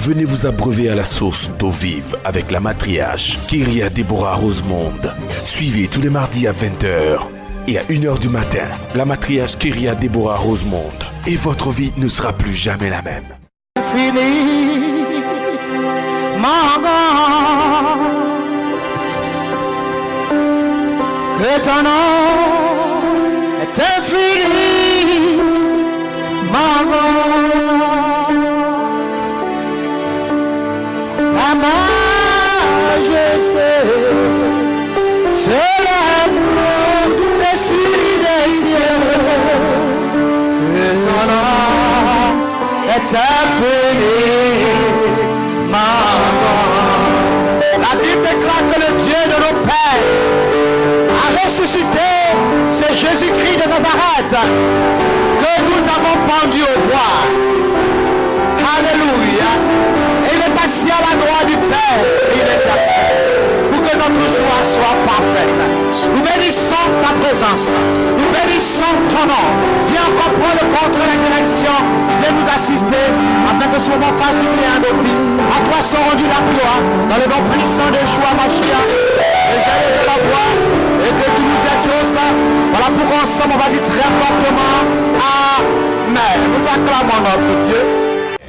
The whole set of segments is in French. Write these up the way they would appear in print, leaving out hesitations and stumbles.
Venez vous abreuver à la source d'eau vive avec la matriarche Kyria Deborah Rosemonde. Suivez tous les mardis à 20h et à 1h du matin la matriarche Kyria Deborah Rosemonde. Et votre vie ne sera plus jamais la même. Fini, mon que ton nom est infini, mon ta majesté se lève au-dessus des cieux, que ton nom est infini, la Bible déclare que le Dieu de nos pères a ressuscité, c'est Jésus-Christ de Nazareth que nous avons pendu au bois. Alléluia. Et il est assis à la droite du Père et il est assis pour que notre joie soit parfaite. Nous bénissons ta présence, nous bénissons ton nom. Viens comprendre le contraire de la bénédiction, viens nous assister afin que ce moment fasse du bien à nos vies. À toi sont rendus la gloire dans le nom puissant de Yeshua Mashiach. Et j'allais de la voix et que tu nous exauces. Voilà pourquoi ensemble on va dire très fortement Amen. Nous acclamons notre Dieu.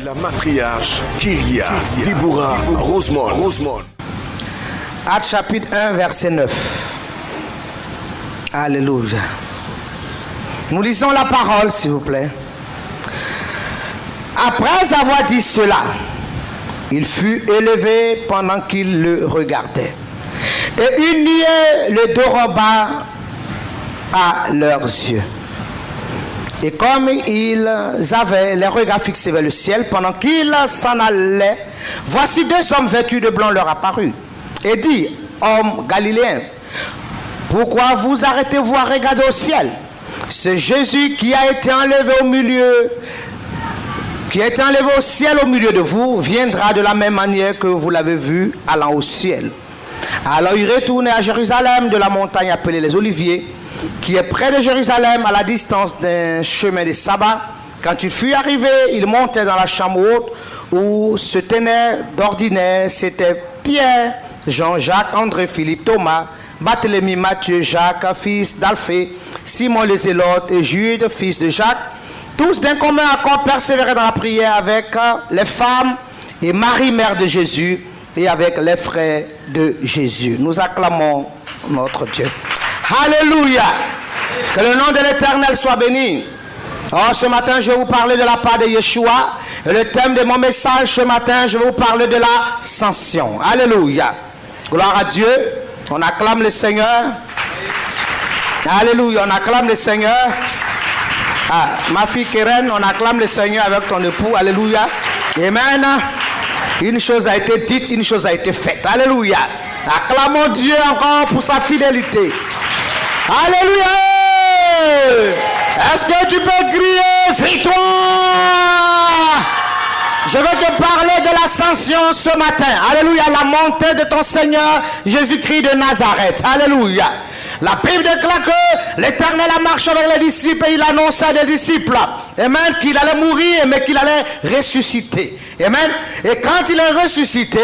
La matriarche Kyria Deborah Rosemonde. Actes chapitre 1 verset 9. Alléluia. Nous lisons la parole s'il vous plaît. Après avoir dit cela, il fut élevé pendant qu'ils le regardaient. Et ils niaient le dos bas à leurs yeux. Et comme ils avaient les regards fixés vers le ciel pendant qu'ils s'en allaient, voici deux hommes vêtus de blanc leur apparurent. Et dit, hommes galiléens, pourquoi vous arrêtez-vous à regarder au ciel? C'est Jésus qui a été enlevé au ciel au milieu de vous, viendra de la même manière que vous l'avez vu allant au ciel. Alors il retournait à Jérusalem de la montagne appelée les Oliviers, qui est près de Jérusalem à la distance d'un chemin de sabbat. Quand il fut arrivé, il montait dans la chambre haute où se tenaient d'ordinaire, c'était Pierre, Jean, Jacques, André, Philippe, Thomas, Barthélemy, Matthieu, Jacques, fils d'Alphée, Simon le Zélote et Jude, fils de Jacques. Tous d'un commun accord persévéraient dans la prière avec les femmes et Marie, mère de Jésus, et avec les frères de Jésus. Nous acclamons notre Dieu. Alléluia. Que le nom de l'Éternel soit béni. Oh, ce matin, je vais vous parler de la part de Yeshua. Et le thème de mon message ce matin, je vais vous parler de l'ascension. Alléluia. Gloire à Dieu. On acclame le Seigneur. Alléluia. On acclame le Seigneur. Ah, ma fille Keren, on acclame le Seigneur avec ton époux. Alléluia. Amen. Une chose a été dite, une chose a été faite. Alléluia. Acclamons Dieu encore pour sa fidélité. Alléluia. Est-ce que tu peux crier victoire? Je vais te parler de l'ascension ce matin. Alléluia. La montée de ton Seigneur Jésus-Christ de Nazareth. Alléluia. La Bible déclare que l'Éternel a marché avec les disciples et il annonça des disciples, amen, qu'il allait mourir mais qu'il allait ressusciter. Amen. Et quand il est ressuscité,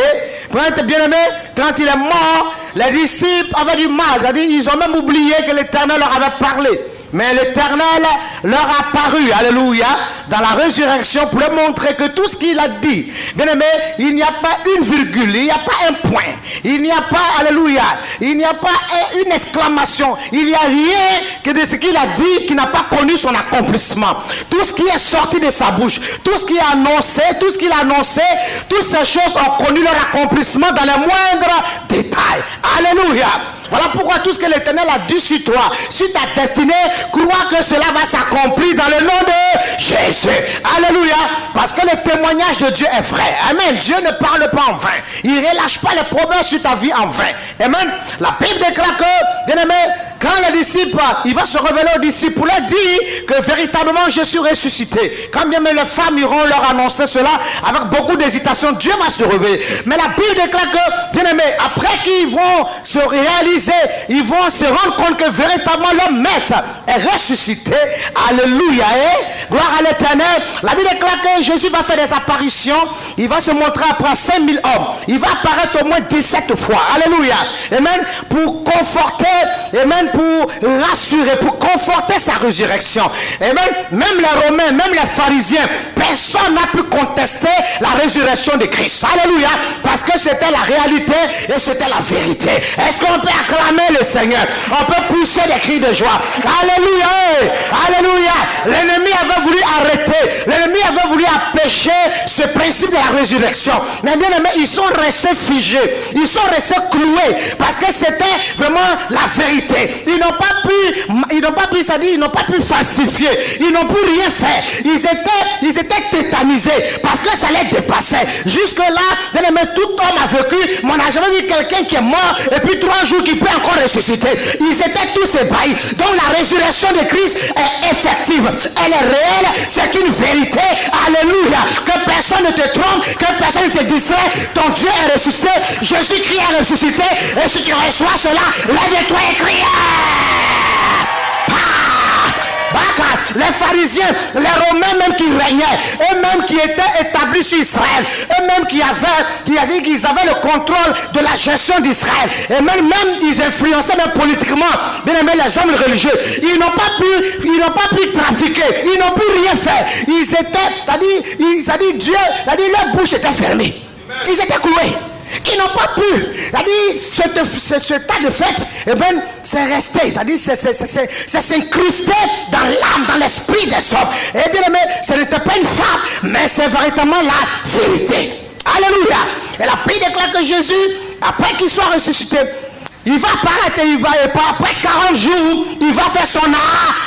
bien aimé, quand il est mort, les disciples avaient du mal. C'est-à-dire, ils ont même oublié que l'Éternel leur avait parlé. Mais l'Éternel leur a paru, alléluia, dans la résurrection pour leur montrer que tout ce qu'il a dit, bien aimé, il n'y a pas une virgule, il n'y a pas un point, il n'y a pas, alléluia, il n'y a pas une exclamation, il n'y a rien que de ce qu'il a dit qui n'a pas connu son accomplissement. Tout ce qui est sorti de sa bouche, tout ce qui est annoncé, tout ce qu'il a annoncé, toutes ces choses ont connu leur accomplissement dans les moindres détails. Alléluia. Voilà pourquoi tout ce que l'Éternel a dit sur toi, sur ta destinée, crois que cela va s'accomplir dans le nom de Jésus. Alléluia. Parce que le témoignage de Dieu est vrai. Amen. Dieu ne parle pas en vain. Il ne relâche pas les promesses sur ta vie en vain. Amen. La Bible déclare que, bien aimé, quand les disciples, il va se révéler aux disciples pour leur dire que véritablement je suis ressuscité. Quand bien même les femmes iront leur annoncer cela avec beaucoup d'hésitation, Dieu va se révéler. Mais la Bible déclare que, bien aimé, après qu'ils vont se réaliser, ils vont se rendre compte que véritablement leur maître est ressuscité. Alléluia. Et gloire à l'Éternel. l'Éternel. La Bible déclare que Jésus va faire des apparitions. Il va se montrer après 5000 hommes. Il va apparaître au moins 17 fois. Alléluia. Amen. Pour conforter, amen, pour rassurer, pour conforter sa résurrection. Amen. Même les Romains, même les pharisiens, personne n'a pu contester la résurrection de Christ. Alléluia. Parce que c'était la réalité et c'était la vérité. Est-ce qu'on peut acclamer le Seigneur? On peut pousser des cris de joie. Alléluia. Alléluia. L'ennemi avait voulu arrêter. L'ennemi avait voulu empêcher ce principe de la résurrection. Mais bien aimé, ils sont restés figés. Ils sont restés cloués. Parce que c'était vraiment la vérité. Ils n'ont pas pu, c'est-à-dire, ils n'ont pas pu falsifier. Ils n'ont pu rien faire. Ils étaient tétanisés. Parce que ça les dépassait. Jusque-là, bien aimé, tout homme a vécu. Mais on n'a jamais vu quelqu'un qui est mort et puis 3 jours qui peut encore ressusciter. Ils étaient tous ébahis. Donc la résurrection de Christ est effective. Elle est réelle. C'est une vérité. Alléluia. Que personne ne te trompe. Que personne ne te distrait. Ton Dieu est ressuscité. Jésus-Christ est ressuscité. Et si tu reçois cela, lève-toi et crie. Les pharisiens, les Romains même qui régnaient, eux-mêmes qui étaient établis sur Israël, eux-mêmes qu'ils avaient le contrôle de la gestion d'Israël, et même ils influençaient même politiquement, bien aimé, les hommes religieux. Ils n'ont pas pu trafiquer, ils n'ont pu rien faire. Ils étaient, c'est-à-dire Dieu, c'est-à-dire leur bouche était fermée. Ils étaient cloués. Ils n'ont pas pu, c'est-à-dire ce tas de fait, eh bien, c'est resté, c'est-à-dire c'est s'incrusté dans l'âme, dans l'esprit des hommes. Et bien aimé, ce n'était pas une femme, mais c'est véritablement la vérité. Alléluia. Et la Bible déclare que Jésus, après qu'il soit ressuscité, il va apparaître et après 40 jours, il va faire son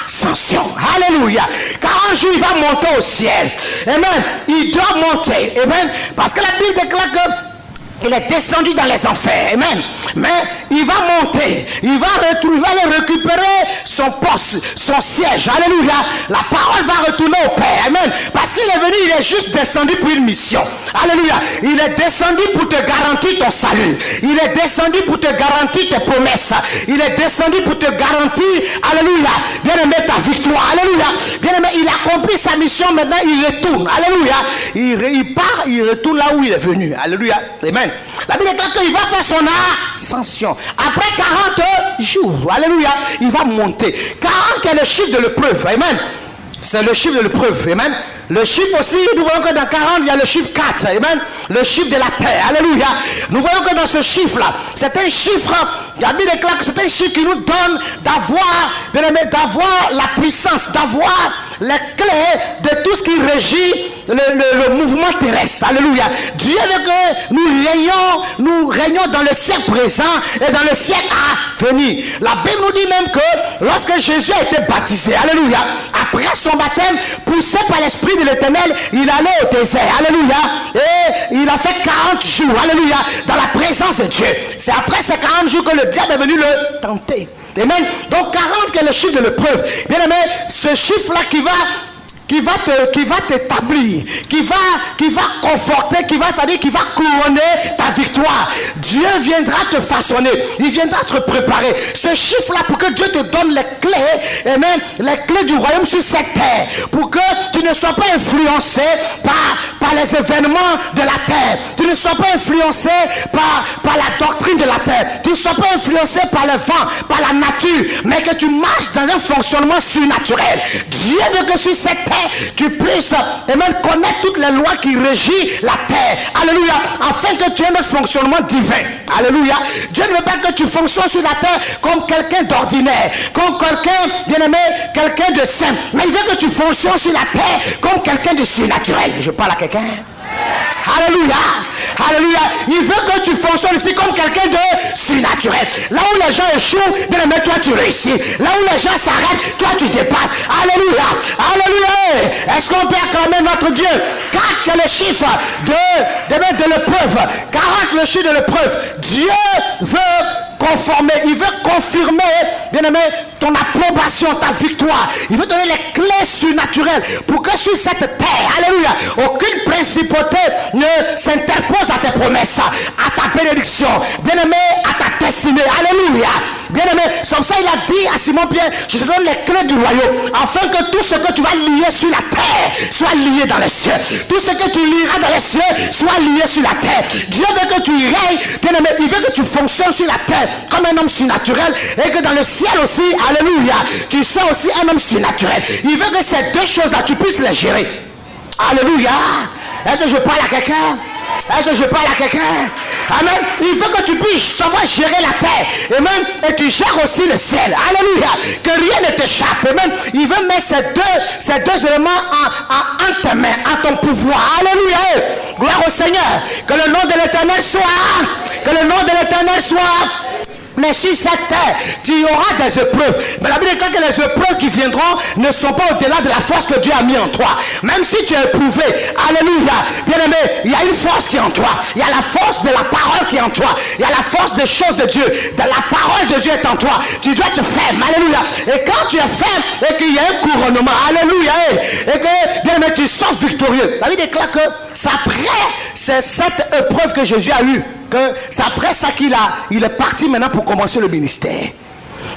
ascension. Alléluia. 40 jours, il va monter au ciel. Amen. Il doit monter. Amen. Parce que la Bible déclare que il est descendu dans les enfers. Amen. Mais il va monter. Il va aller récupérer son poste, son siège. Alléluia. La parole va retourner au Père. Amen. Parce qu'il est venu, il est juste descendu pour une mission. Alléluia. Il est descendu pour te garantir ton salut. Il est descendu pour te garantir tes promesses. Il est descendu pour te garantir, alléluia, bien aimé, ta victoire. Alléluia. Bien aimé, il a accompli sa mission. Maintenant, il retourne. Alléluia. Il part, il retourne là où il est venu. Alléluia. Amen. La Bible déclare qu'il va faire son ascension. Après 40 jours, alléluia, il va monter. 40 est le chiffre de l'épreuve. Amen. C'est le chiffre de l'épreuve. Amen. Le chiffre aussi, nous voyons que dans 40, il y a le chiffre 4. Amen. Le chiffre de la terre. Alléluia. Nous voyons que dans ce chiffre-là, c'est un chiffre, la Bible déclare que c'est un chiffre qui nous donne d'avoir la puissance, d'avoir les clés de tout ce qui régit le mouvement terrestre. Alléluia. Dieu veut que nous régnons dans le siècle présent et dans le siècle à venir. La Bible nous dit même que lorsque Jésus a été baptisé, alléluia, après son baptême, poussé par l'Esprit de l'Éternel, il allait au désert. Alléluia. Et il a fait 40 jours. Alléluia. Dans la présence de Dieu. C'est après ces 40 jours que le diable est venu le tenter. Amen. Donc 40 qui est le chiffre de l'épreuve. Bien aimé, ce chiffre-là qui va t'établir, qui va conforter, qui va couronner ta victoire. Dieu viendra te façonner, il viendra te préparer. Ce chiffre-là pour que Dieu te donne les clés, et même les clés du royaume sur cette terre, pour que tu ne sois pas influencé par les événements de la terre. Tu ne sois pas influencé par la doctrine de la terre. Tu ne sois pas influencé par le vent, par la nature, mais que tu marches dans un fonctionnement surnaturel. Dieu veut que sur cette terre, tu puisses et même connaître toutes les lois qui régissent la terre. Alléluia. Afin que tu aies un fonctionnement divin. Alléluia. Dieu ne veut pas que tu fonctionnes sur la terre comme quelqu'un d'ordinaire, comme quelqu'un, bien aimé, quelqu'un de simple. Mais il veut que tu fonctionnes sur la terre comme quelqu'un de surnaturel. Je parle à quelqu'un. Alléluia. Alléluia. Il veut que tu fonctionnes ici comme quelqu'un de surnaturel. Là où les gens échouent, bien aimé, toi tu réussis. Là où les gens s'arrêtent, toi tu dépasses. Alléluia. Alléluia. Est-ce qu'on peut acclamer notre Dieu? 4 c'est le chiffre de l'épreuve. 40 le chiffre de l'épreuve. Dieu veut conformer, il veut confirmer, bien aimé, ton approbation, ta victoire. Il veut donner les clés surnaturelles pour que sur cette terre, alléluia, aucune principauté ne s'interpose à tes promesses, à ta bénédiction, bien aimé, à ta destinée. Alléluia. Bien aimé, comme ça il a dit à Simon Pierre, je te donne les clés du royaume, afin que tout ce que tu vas lier sur la terre soit lié dans les cieux. Tout ce que tu liras dans les cieux soit lié sur la terre. Dieu veut que tu règnes, bien aimé, il veut que tu fonctionnes sur la terre comme un homme surnaturel et que dans le ciel aussi, alléluia, tu sois aussi un homme surnaturel. Il veut que ces deux choses-là, tu puisses les gérer. Alléluia. Est-ce que je parle à quelqu'un? Est-ce que je parle à quelqu'un? Amen. Il faut que tu puisses savoir gérer la terre. Amen. Et tu gères aussi le ciel. Alléluia. Que rien ne t'échappe. Amen. Il veut mettre ces deux éléments en tes mains, en ton pouvoir. Alléluia. Gloire au Seigneur. Que le nom de l'Éternel soit. Que le nom de l'Éternel soit. Mais sur cette terre, tu auras des épreuves. Mais la Bible dit que les épreuves qui viendront ne sont pas au-delà de la force que Dieu a mis en toi. Même si tu es éprouvé, alléluia, bien aimé, il y a une force qui est en toi. Il y a la force de la parole qui est en toi. Il y a la force des choses de Dieu. De la parole de Dieu est en toi. Tu dois être ferme, alléluia. Et quand tu es ferme et qu'il y a un couronnement, alléluia, et que, bien aimé, tu sors victorieux. La Bible déclare que c'est après cette épreuve que Jésus a eue. C'est après ça qu'il est parti maintenant pour commencer le ministère.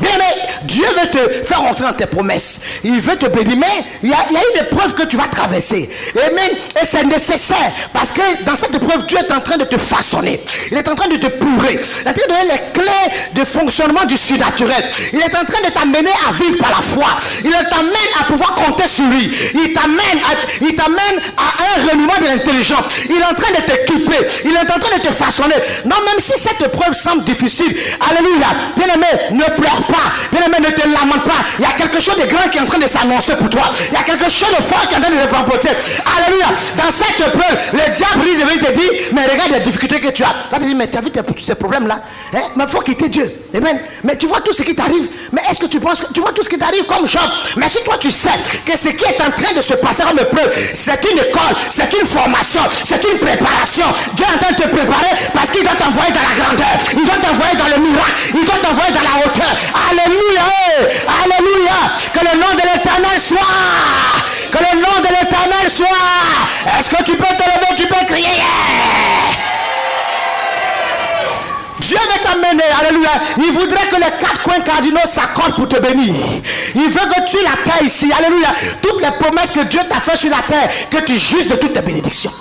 Bien aimé, Dieu veut te faire rentrer dans tes promesses. Il veut te bénir, mais il y a une épreuve que tu vas traverser. Amen. Et c'est nécessaire parce que dans cette épreuve, Dieu est en train de te façonner. Il est en train de te prouver. Il est en train de donner les clés de fonctionnement du surnaturel. Il est en train de t'amener à vivre par la foi. Il t'amène à pouvoir compter sur lui. Il t'amène à un renouvellement de l'intelligence. Il est en train de t'équiper. Il est en train de te façonner. Non, même si cette épreuve semble difficile, alléluia, bien aimé, ne pleure pas. Bien aimé, ne te lamente pas. Il y a quelque chose de grand qui est en train de s'annoncer pour toi. Il y a quelque chose de fort qui est en train de te remporter. Alléluia. Dans cette épreuve, le diable risque de te dire, mais regarde les difficultés que tu as. Va te dire, mais tu as vu ces problèmes-là, hein? Mais il faut quitter Dieu. Amen. Mais tu vois tout ce qui t'arrive. Mais est-ce que tu penses que tu vois tout ce qui t'arrive comme Job? Mais si toi tu sais que ce qui est en train de se passer comme épreuve, c'est une école, c'est une formation, c'est une préparation. Dieu est en train de te préparer parce qu'il doit t'envoyer dans la grandeur. Il doit t'envoyer dans le miracle. Il doit t'envoyer dans la hauteur. Alléluia. Alléluia. Que le nom de l'Éternel soit. Que le nom de l'Éternel soit. Est-ce que tu peux te lever, tu peux crier? Dieu veut t'amener, alléluia. Il voudrait que les 4 coins cardinaux s'accordent pour te bénir. Il veut que tu la terre ici, alléluia. Toutes les promesses que Dieu t'a fait sur la terre, que tu juges de toutes tes bénédictions.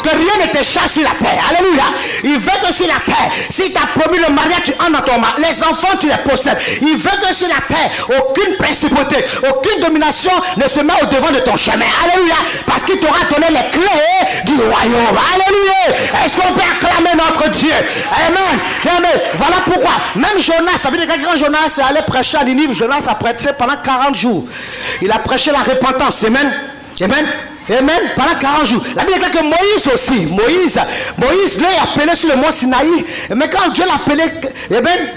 Que rien ne t'échappe sur la terre. Alléluia. Il veut que sur la terre, s'il t'a promis le mariage, tu entres dans ton mariage. Les enfants, tu les possèdes. Il veut que sur la terre, aucune principauté, aucune domination ne se met au devant de ton chemin. Alléluia. Parce qu'il t'aura donné les clés du royaume. Alléluia. Est-ce qu'on peut acclamer notre Dieu? Amen. Amen. Voilà pourquoi. Même Jonas, ça veut dire que quand Jonas est allé prêcher à Ninive, Jonas a prêché pendant 40 jours. Il a prêché la repentance. Amen. Amen. Amen. Pendant 40 jours. La Bible dit que Moïse aussi. Moïse lui est appelé sur le mont Sinaï. Mais quand Dieu l'a appelé,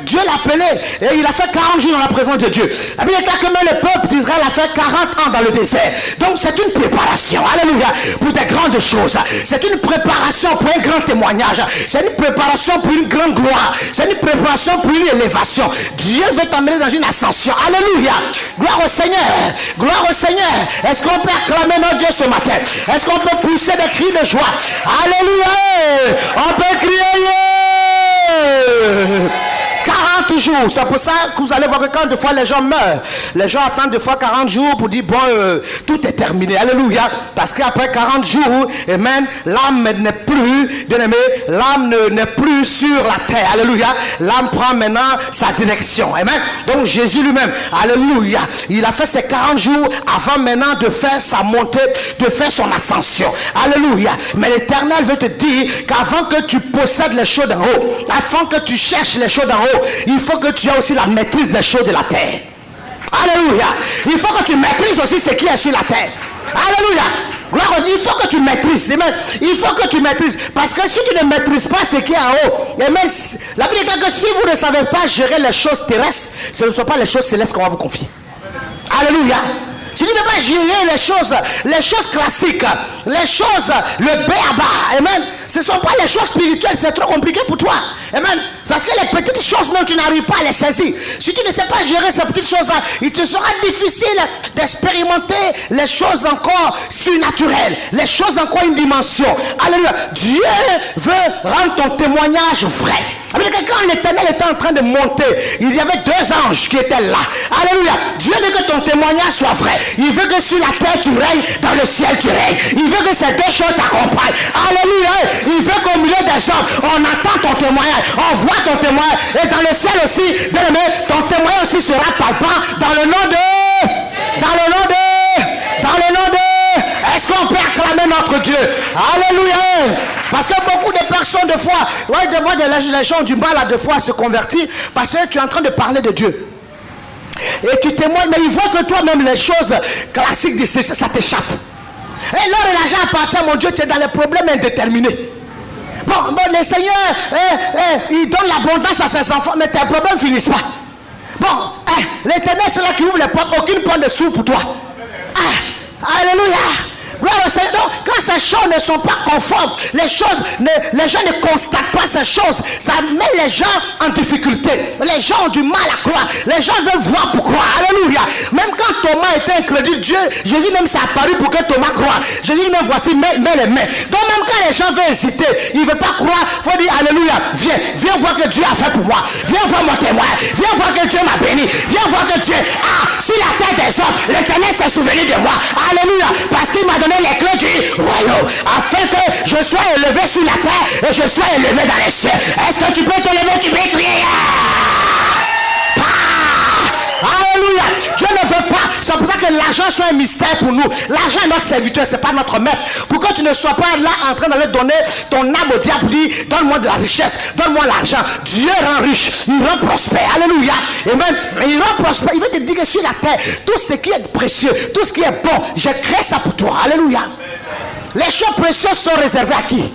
Dieu l'a appelé et il a fait 40 jours dans la présence de Dieu. La Bible dit que même le peuple d'Israël a fait 40 ans dans le désert. Donc c'est une préparation. Alléluia. Pour des grandes choses. C'est une préparation pour un grand témoignage. C'est une préparation pour une grande gloire. C'est une préparation pour une élévation. Dieu veut t'amener dans une ascension. Alléluia. Gloire au Seigneur. Gloire au Seigneur. Est-ce qu'on peut acclamer notre Dieu ce matin? Est-ce qu'on peut pousser des cris de joie? Alléluia. On peut crier. 40 jours. C'est pour ça que vous allez voir que quand des fois les gens meurent, les gens attendent des fois 40 jours pour dire bon, tout est terminé. Alléluia. Parce qu'après 40 jours, amen, l'âme n'est plus, bien aimé, l'âme n'est plus sur la terre. Alléluia. L'âme prend maintenant sa direction. Amen. Donc Jésus lui-même, alléluia, il a fait ces 40 jours avant maintenant de faire sa montée, de faire son ascension. Alléluia. Mais l'Éternel veut te dire qu'avant que tu possèdes les choses d'en haut, avant que tu cherches les choses d'en haut, il faut que tu aies aussi la maîtrise des choses de la terre. Alléluia. Il faut que tu maîtrises aussi ce qui est sur la terre. Alléluia. Il faut que tu maîtrises. Amen. Il faut que tu maîtrises. Parce que si tu ne maîtrises pas ce qui est en haut, amen, la Bible dit que si vous ne savez pas gérer les choses terrestres, ce ne sont pas les choses célestes qu'on va vous confier. Alléluia. Si tu ne peux pas gérer les choses classiques, les choses, le b.a.-ba, amen, Ce ne sont pas les choses spirituelles, c'est trop compliqué pour toi. Amen. Parce que les petites choses, même tu n'arrives pas à les saisir. Si tu ne sais pas gérer ces petites choses-là, il te sera difficile d'expérimenter les choses encore surnaturelles, les choses encore une dimension. Alléluia. Dieu veut rendre ton témoignage vrai. Quand l'Éternel était en train de monter, il y avait 2 anges qui étaient là. Alléluia. Dieu veut que ton témoignage soit vrai. Il veut que sur la terre tu règnes, dans le ciel tu règnes. Il veut que ces 2 choses t'accompagnent. Alléluia. Il veut qu'au milieu des hommes, on entend ton témoignage, on voit ton témoignage. Et dans le ciel aussi, bien aimé, ton témoignage aussi sera palpable dans le nom de... Est-ce qu'on peut acclamer notre Dieu? Alléluia. Parce que beaucoup de personnes, de fois, les gens ont du mal à de fois se convertir parce que tu es en train de parler de Dieu. Et tu témoignes, mais ils voient que toi-même, les choses classiques, ça t'échappe. Et l'or et l'argent appartient à mon Dieu, tu es dans les problèmes indéterminés. Bon, le Seigneur, il donne l'abondance à ses enfants, mais tes problèmes ne finissent pas. Bon, l'Éternel, c'est là qui ouvre les portes, aucune porte ne s'ouvre pour toi. Alléluia. Gloire au Seigneur. Donc, quand ces choses ne sont pas conformes, les gens ne constatent pas ces choses, ça met les gens en difficulté. Les gens ont du mal à croire. Les gens veulent voir pour croire. Alléluia. Même quand Thomas était incrédule, Jésus même s'est apparu pour que Thomas croie. Jésus même voici, mets les mains. Donc même quand les gens veulent hésiter, ils ne veulent pas croire, il faut dire alléluia. Viens voir que Dieu a fait pour moi. Viens voir mon témoin. Viens voir que Dieu m'a béni. Viens voir que Dieu, sur la terre des hommes, l'Éternel s'est souvenu de moi. Alléluia. Parce qu'il m'a donné les clés du royaume, afin que je sois élevé sur la terre et je sois élevé dans les cieux. Est-ce que tu peux te lever, tu peux crier? Alléluia. Dieu ne veut pas. C'est pour ça que l'argent soit un mystère pour nous. L'argent est notre serviteur, c'est pas notre maître. Pour que tu ne sois pas là en train d'aller donner ton âme au diable, dire donne-moi de la richesse, donne-moi l'argent. Dieu rend riche, il rend prospère. Alléluia. Et même il rend prospère. Il veut te dire que sur la terre, tout ce qui est précieux, tout ce qui est bon, j'ai créé ça pour toi. Alléluia. Les choses précieuses sont réservées à qui?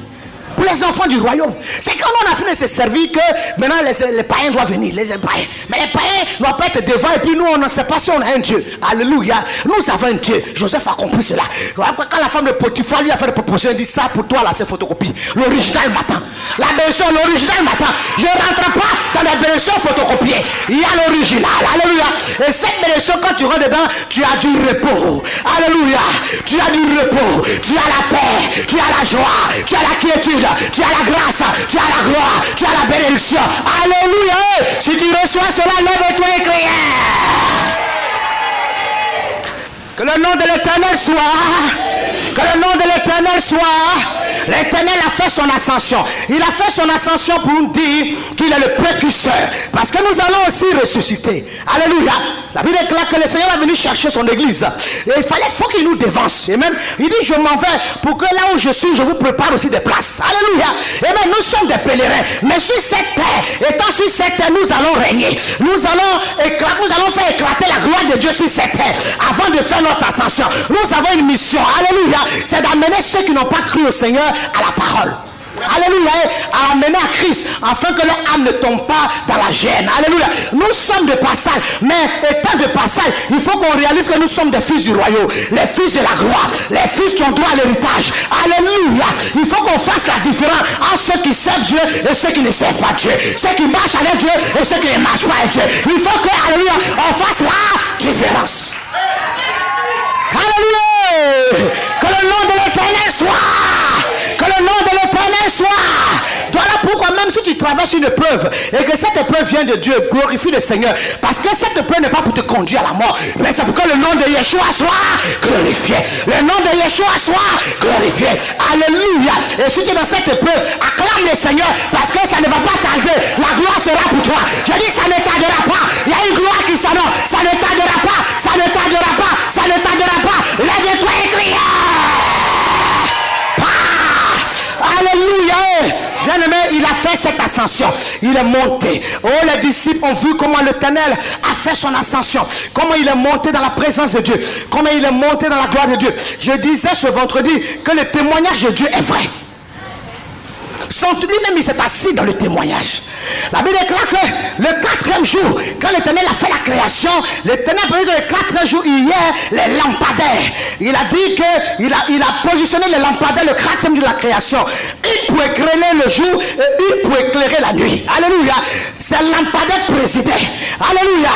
Pour les enfants du royaume. C'est quand on a fini de se servir que maintenant les païens doivent venir, les païens. Mais les païens ne doivent pas être devant et puis nous on ne sait pas si on a un Dieu. Alléluia. Nous avons un Dieu. Joseph a compris cela. Quand la femme de Potiphar lui a fait des propositions, elle dit ça pour toi là c'est photocopie. L'original m'attend. La bénédiction, l'original m'attend. Je ne rentre pas dans la bénédiction photocopiée. Il y a l'original. Alléluia. Et cette bénédiction quand tu rentres dedans, tu as du repos. Alléluia. Tu as du repos. Tu as la paix. Tu as la joie. Tu as la quiétude. Tu as la grâce, tu as la gloire, tu as la bénédiction. Alléluia. Si tu reçois cela, lève-toi et crie. Que le nom de l'Éternel soit. Que le nom de l'Éternel soit. L'Éternel a fait son ascension. Il a fait son ascension pour nous dire qu'il est le précurseur. Parce que nous allons aussi ressusciter. Alléluia. La Bible déclare que le Seigneur va venir chercher son église. Et il faut qu'il nous dévance. Et même, il dit je m'en vais pour que là où je suis, je vous prépare aussi des places. Alléluia. Et même nous sommes des pèlerins. Mais sur cette terre, étant sur cette terre, nous allons régner. Nous allons faire éclater la gloire de Dieu sur cette terre. Avant de faire notre ascension. Nous avons une mission. Alléluia. C'est d'amener ceux qui n'ont pas cru au Seigneur à la parole. Alléluia. À amener à Christ afin que leur âme ne tombe pas dans la gêne. Alléluia. Nous sommes de passage, mais étant de passage, il faut qu'on réalise que nous sommes des fils du royaume, les fils de la gloire, les fils qui ont droit à l'héritage. Alléluia. Il faut qu'on fasse la différence entre ceux qui servent Dieu et ceux qui ne servent pas Dieu, ceux qui marchent avec Dieu et ceux qui ne marchent pas avec Dieu. Il faut que, alléluia, on fasse la différence. Alléluia. Que le nom de l'Éternel soit. Que le nom de l'Éternel soit. Voilà pourquoi même si tu traverses une épreuve et que cette épreuve vient de Dieu, glorifie le Seigneur. Parce que cette épreuve n'est pas pour te conduire à la mort, mais c'est pour que le nom de Yeshua soit glorifié. Le nom de Yeshua soit glorifié. Alléluia. Et si tu es dans cette épreuve, acclame le Seigneur parce que ça ne va pas tarder. La gloire sera pour toi. Je dis ça ne tardera pas. Il y a une gloire qui s'annonce. Ça ne tardera pas. Ça ne tardera pas. Ça ne tardera pas. Lève-toi et crie. Alléluia. Bien-aimé, il a fait cette ascension. Il est monté. Oh, les disciples ont vu comment l'Éternel a fait son ascension. Comment il est monté dans la présence de Dieu. Comment il est monté dans la gloire de Dieu. Je disais ce vendredi que le témoignage de Dieu est vrai. Lui-même, il s'est assis dans le témoignage. La Bible déclare que le 4e jour, quand l'Éternel a fait la création, l'Éternel a dit que le 4e jour, il y a les lampadaires. Il a dit qu'il a positionné les lampadaires le 4e jour de la création. Une pour éclairer le jour et une pour éclairer la nuit. Alléluia. Ces lampadaires présidaient. Alléluia.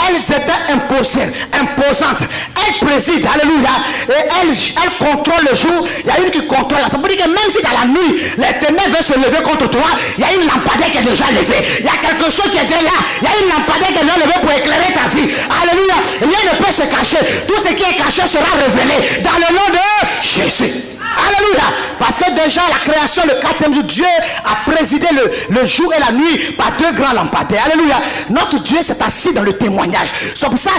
Elles étaient imposantes. Elles président. Alléluia. Et elles contrôlent le jour. Il y a une qui contrôle. Ça veut dire que même si dans la nuit, les ténèbres veulent se lever contre toi, il y a une lampadaire qui est déjà levée. Il y a quelque chose qui est déjà là. Il y a une lampadaire qui est déjà levée pour éclairer ta vie. Alléluia. Rien ne peut se cacher. Tout ce qui est caché sera révélé dans le nom de Jésus. Alléluia. Parce que déjà la création, le 4e jour, Dieu a présidé le jour et la nuit par 2 grands lampadaires. Alléluia. Notre Dieu s'est assis dans le témoignage. C'est pour ça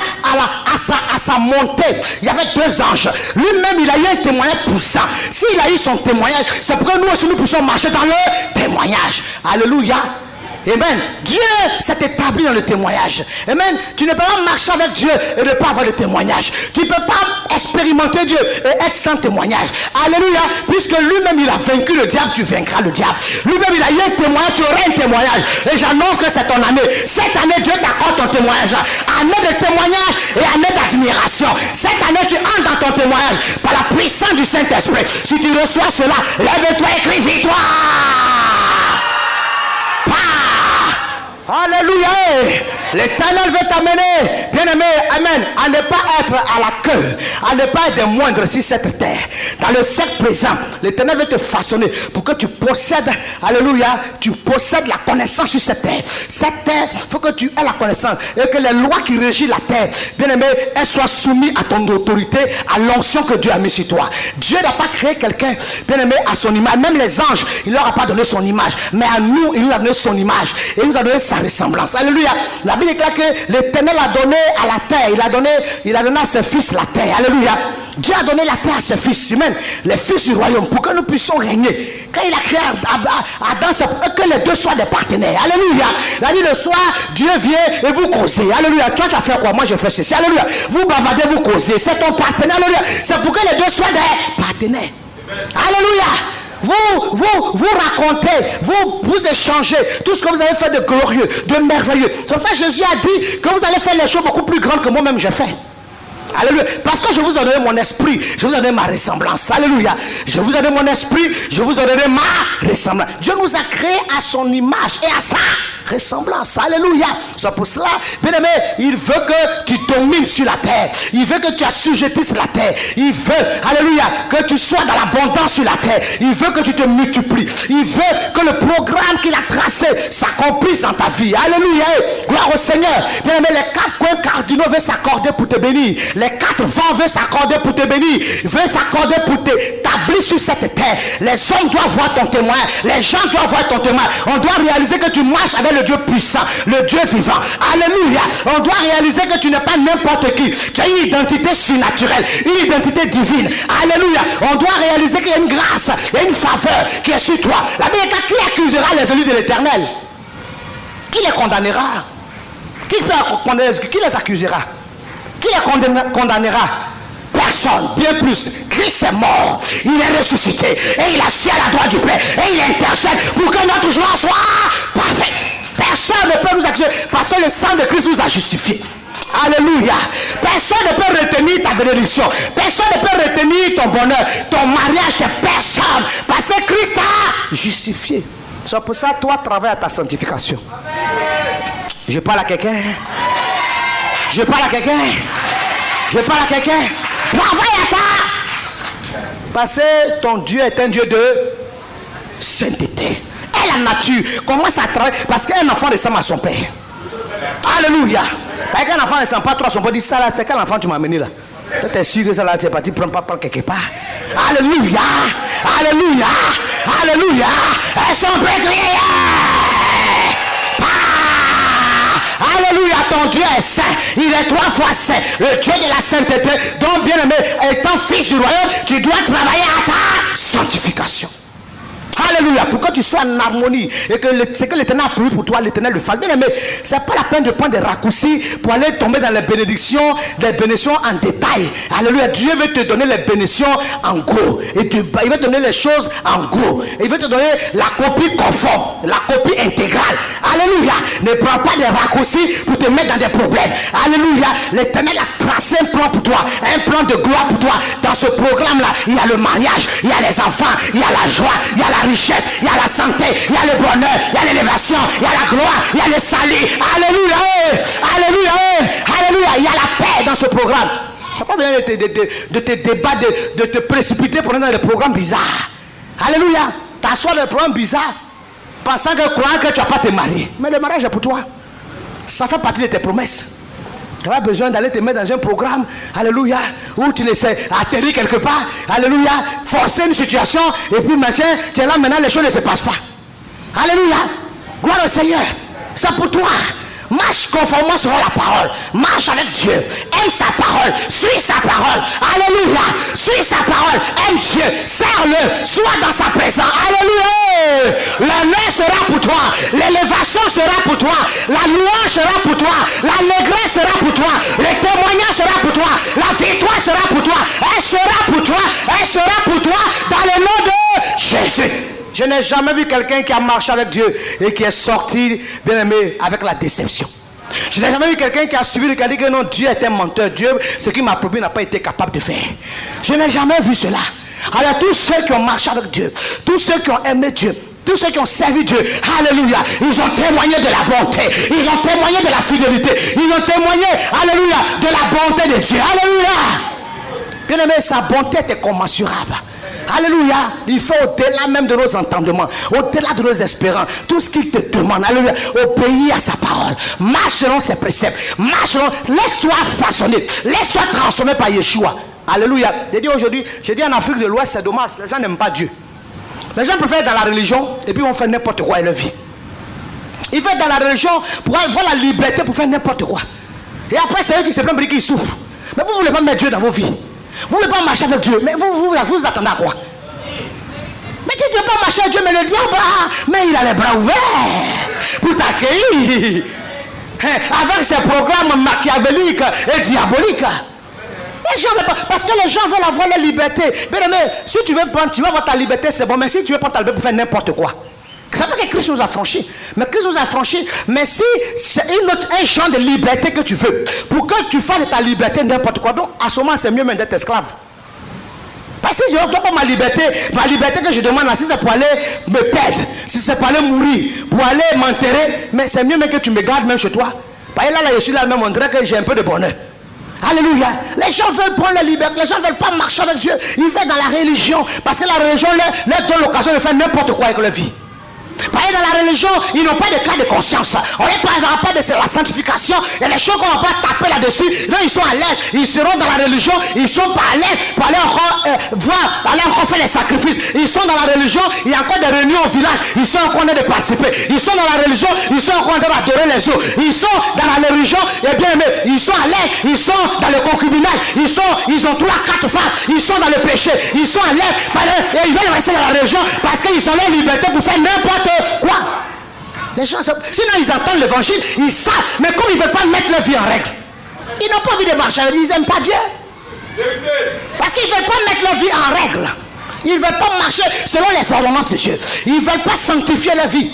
à sa montée, il y avait 2 anges. Lui-même il a eu un témoignage puissant. S'il a eu son témoignage, c'est pour que nous aussi nous puissions marcher dans le témoignage. Alléluia. Amen. Dieu s'est établi dans le témoignage. Amen. Tu ne peux pas marcher avec Dieu et ne pas avoir le témoignage. Tu ne peux pas expérimenter Dieu et être sans témoignage. Alléluia. Puisque lui-même il a vaincu le diable, tu vaincras le diable. Lui-même il a eu un témoignage, tu auras un témoignage. Et j'annonce que c'est ton année. Cette année, Dieu t'accorde ton témoignage. Année de témoignage et année d'admiration. Cette année, tu entres dans ton témoignage par la puissance du Saint-Esprit. Si tu reçois cela, lève-toi et crie victoire. Alléluia. L'Éternel veut t'amener, bien-aimé, amen, à ne pas être à la queue, à ne pas être des moindres sur cette terre. Dans le siècle présent, l'Éternel veut te façonner pour que tu possèdes, alléluia, tu possèdes la connaissance sur cette terre. Cette terre, il faut que tu aies la connaissance et que les lois qui régissent la terre, bien-aimé, elles soient soumises à ton autorité, à l'onction que Dieu a mis sur toi. Dieu n'a pas créé quelqu'un, bien-aimé, à son image. Même les anges, il ne leur a pas donné son image, mais à nous, il nous a donné son image et il nous a donné sa ressemblance. Alléluia. La Bible déclare que l'Éternel a donné à la terre, il a donné à ses fils la terre. Alléluia. Dieu a donné la terre à ses fils, amen, les fils du royaume, pour que nous puissions régner. Quand il a créé Adam, c'est pour que les 2 soient des partenaires. Alléluia. Il a dit le soir, Dieu vient et vous causez. Alléluia. Toi, tu as fait quoi? Moi, je fais ceci. Alléluia. Vous bavardez, vous causez. C'est ton partenaire. Alléluia. C'est pour que les 2 soient des partenaires. Alléluia. Vous racontez, vous échangez tout ce que vous avez fait de glorieux, de merveilleux. C'est pour ça que Jésus a dit que vous allez faire les choses beaucoup plus grandes que moi-même j'ai fait. Alléluia. Parce que je vous ai donné mon esprit, je vous ai donné ma ressemblance. Alléluia. Je vous ai donné mon esprit, je vous ai donné ma ressemblance. Dieu nous a créés à son image et à sa ressemblance. Alléluia. C'est pour cela, bien aimé, il veut que tu domines sur la terre. Il veut que tu assujettisses la terre. Il veut, alléluia, que tu sois dans l'abondance sur la terre. Il veut que tu te multiplies. Il veut que le programme qu'il a tracé s'accomplisse dans ta vie. Alléluia. Gloire au Seigneur. Bien aimé, les 4 coins cardinaux veulent s'accorder pour te bénir. Les 4 vents veulent s'accorder pour te bénir. Veulent s'accorder pour t'établir sur cette terre. Les hommes doivent voir ton témoin. Les gens doivent voir ton témoin. On doit réaliser que tu marches avec le Dieu puissant, le Dieu vivant. Alléluia. On doit réaliser que tu n'es pas n'importe qui. Tu as une identité surnaturelle, une identité divine. Alléluia. On doit réaliser qu'il y a une grâce, il y a une faveur qui est sur toi. La Bible dit, qui accusera les élus de l'Éternel? Qui les condamnera? Qui les accusera? Qui les condamnera? Personne. Bien plus, Christ est mort, il est ressuscité et il a assis à la droite du Père et il intercède pour que notre joie soit parfaite. Personne ne peut nous accuser parce que le sang de Christ nous a justifiés. Alléluia. Personne ne peut retenir ta bénédiction. Personne ne peut retenir ton bonheur, ton mariage, tes personnes, parce que Christ t'a justifié. C'est pour ça, toi, travaille à ta sanctification. Je parle à quelqu'un. Je parle à quelqu'un. Je parle à quelqu'un. Travaille à ta. Parce que ton Dieu est un Dieu de sainteté. Et la nature commence à travailler. Parce qu'un enfant ressemble à son père. Alléluia. Avec un enfant ne ressemble pas trop à son père. Dit ça là, c'est quel enfant tu m'as amené là? Tu es sûr que ça là, tu es parti prendre papa quelque part. Alléluia. Alléluia. Alléluia. Elles sont pétrières. Alléluia, ton Dieu est saint. Il est 3 fois saint. Le Dieu de la sainteté. Donc, bien aimé, étant fils du royaume, tu dois travailler à ta sanctification. Alléluia. Pour que tu sois en harmonie et que ce que l'Éternel a prévu pour toi, l'Éternel le fasse. Bien aimé, c'est pas la peine de prendre des raccourcis pour aller tomber dans les bénédictions en détail. Alléluia. Dieu veut te donner les bénédictions en gros. Et il veut te donner les choses en gros. Il veut te donner la copie conforme, la copie intégrale. Alléluia. Ne prends pas des raccourcis pour te mettre dans des problèmes. Alléluia. L'Éternel a tracé un plan pour toi, un plan de gloire pour toi. Dans ce programme-là, il y a le mariage, il y a les enfants, il y a la joie, il y a la richesse, il y a la santé, il y a le bonheur, il y a l'élévation, il y a la gloire, il y a le salut. Alléluia. Alléluia. Alléluia. Il y a la paix dans ce programme. Ça n'a pas besoin de te débattre, de te précipiter pour aller dans des programmes bizarres. Alléluia. T'assois dans des programmes bizarres, pensant que croyant que tu n'as pas te marier. Mais le mariage est pour toi. Ça fait partie de tes promesses. Tu n'as pas besoin d'aller te mettre dans un programme, alléluia, où tu laisses atterrir quelque part, alléluia, forcer une situation, et puis machin, tu es là maintenant, les choses ne se passent pas. Alléluia. Gloire au Seigneur. C'est pour toi. Marche conformément selon la parole. Marche avec Dieu. Aime sa parole. Suis sa parole. Alléluia. Suis sa parole. Aime Dieu. Sers-le. Sois dans sa présence. Alléluia. L'honneur sera pour toi. L'élévation sera pour toi. La louange sera pour toi. L'allégresse sera pour toi. Le témoignage sera pour toi. La victoire sera pour toi. Elle sera pour toi. Elle sera pour toi dans le nom de Jésus. Je n'ai jamais vu quelqu'un qui a marché avec Dieu et qui est sorti, bien aimé, avec la déception. Je n'ai jamais vu quelqu'un qui a suivi et qui a dit que non, Dieu est un menteur. Dieu, ce qu'il m'a promis, n'a pas été capable de faire. Je n'ai jamais vu cela. Alors tous ceux qui ont marché avec Dieu, tous ceux qui ont aimé Dieu, tous ceux qui ont servi Dieu, alléluia, ils ont témoigné de la bonté, ils ont témoigné de la fidélité, ils ont témoigné, alléluia, de la bonté de Dieu. Alléluia. Bien aimé, sa bonté est incommensurable. Alléluia. Il faut au-delà même de nos entendements, au-delà de nos espérances, tout ce qu'il te demande, alléluia, obéis à sa parole, marche selon ses préceptes, marche selon, laisse-toi façonner, laisse-toi transformer par Yeshua. Alléluia. J'ai dit aujourd'hui, j'ai dit en Afrique de l'Ouest, c'est dommage, les gens n'aiment pas Dieu. Les gens préfèrent dans la religion et puis ils vont faire n'importe quoi et leur vie. Ils vont dans la religion pour avoir la liberté pour faire n'importe quoi. Et après c'est eux qui se plaignent qu'ils souffrent. Mais vous ne voulez pas mettre Dieu dans vos vies. Vous ne voulez pas marcher avec Dieu, mais vous attendez à quoi? Mais tu ne veux pas marcher avec Dieu, mais le diable, mais il a les bras ouverts pour t'accueillir. Avec ses programmes machiavéliques et diaboliques. Les gens veulent pas, parce que les gens veulent avoir la liberté. Mais si tu veux prendre, tu vas avoir ta liberté, c'est bon, mais si tu veux prendre ta liberté pour faire n'importe quoi. C'est vrai que Christ nous a franchis. Mais Christ nous a franchis. Mais si c'est un genre de liberté que tu veux, pour que tu fasses de ta liberté n'importe quoi, donc à ce moment c'est mieux même d'être esclave. Parce que je ne dois pas ma liberté que je demande, si c'est pour aller me perdre, si c'est pour aller mourir, pour aller m'enterrer, mais c'est mieux même que tu me gardes même chez toi. Parce que là, je suis là même, on dirait que j'ai un peu de bonheur. Alléluia. Les gens veulent prendre la liberté, les gens ne veulent pas marcher avec Dieu, ils veulent dans la religion, parce que la religion leur donne l'occasion de faire n'importe quoi avec leur vie. Parce que dans la religion, ils n'ont pas de cas de conscience. On ne parlera pas de la sanctification. Et les choses qu'on ne va pas taper là-dessus. Non, ils sont à l'aise. Ils seront dans la religion. Ils ne sont pas à l'aise pour aller encore aller encore faire des sacrifices. Ils sont dans la religion. Il y a encore des réunions au village. Ils sont encore en train de participer. Ils sont dans la religion. Ils sont encore en train d'adorer les autres. Ils sont dans la religion. Et bien, mais ils sont à l'aise. Ils sont dans le concubinage. Ils ont 3-4 femmes. Ils sont dans le péché. Ils sont à l'aise. Et ils veulent rester dans la religion parce qu'ils ont leur liberté pour faire n'importe quoi. Les gens, sinon ils entendent l'évangile, ils savent, mais comme ils ne veulent pas mettre leur vie en règle, ils n'ont pas envie de marcher, ils n'aiment pas Dieu. Parce qu'ils ne veulent pas mettre leur vie en règle. Ils ne veulent pas marcher selon les ordonnances de Dieu. Ils ne veulent pas sanctifier leur vie.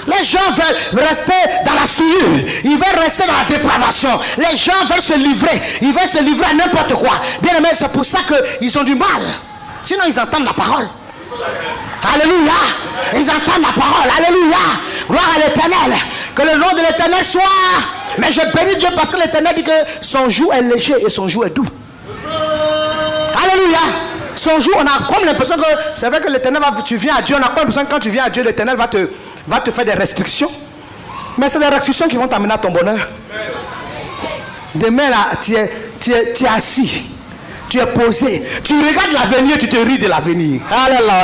Les gens veulent rester dans la souillure. Ils veulent rester dans la dépravation. Les gens veulent se livrer. Ils veulent se livrer à n'importe quoi. Bien aimé, c'est pour ça qu'ils ont du mal. Sinon ils entendent la parole. Alléluia. Ils entendent la parole. Alléluia. Gloire à l'Éternel. Que le nom de l'Éternel soit. Mais je bénis Dieu parce que l'Éternel dit que son joug est léger et son joug est doux. Alléluia. Son joug, on a comme l'impression que c'est vrai que l'Éternel tu viens à Dieu, on a comme l'impression que quand tu viens à Dieu, l'Éternel va te faire des restrictions. Mais c'est des restrictions qui vont t'amener à ton bonheur. Demain là, tu es assis. Tu es posé. Tu regardes l'avenir, tu te ris de l'avenir. Alléluia.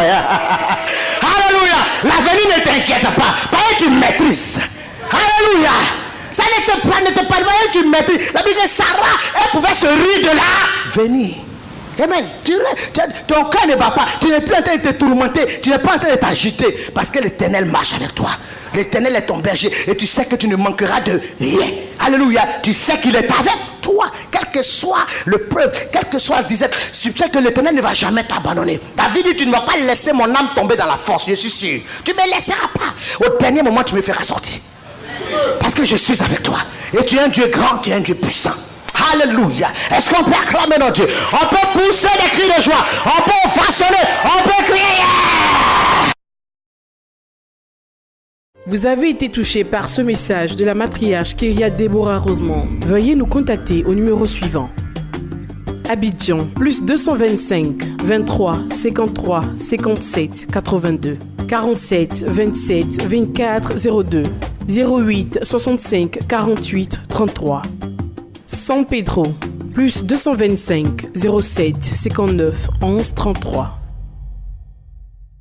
Alléluia. L'avenir ne t'inquiète pas. Parce que tu maîtrises. Alléluia. Ça ne te parle pas, tu maîtrises. La Bible dit que Sarah, elle pouvait se rire de l'avenir. Amen. Ton cœur ne bat pas. Tu n'es plus en train de te tourmenter. Tu n'es pas en train de t'agiter. Parce que l'Éternel marche avec toi. L'Éternel est ton berger. Et tu sais que tu ne manqueras de rien. Alléluia. Tu sais qu'il est avec toi. Quel que soit le preuve, quel que soit le disette, tu sais que l'Éternel ne va jamais t'abandonner. David dit, tu ne vas pas laisser mon âme tomber dans la force. Je suis sûr. Tu ne me laisseras pas. Au dernier moment, tu me feras sortir. Parce que je suis avec toi. Et tu es un Dieu grand, tu es un Dieu puissant. Alléluia. Est-ce qu'on peut acclamer notre Dieu? On peut pousser des cris de joie. On peut façonner. On peut crier. Vous avez été touché par ce message de la matriarche Kéria Déborah Rosemont. Veuillez nous contacter au numéro suivant. Abidjan, plus 225 23 53 57 82 47 27 24 02 08 65 48 33. San Pedro, plus 225 07 59 11 33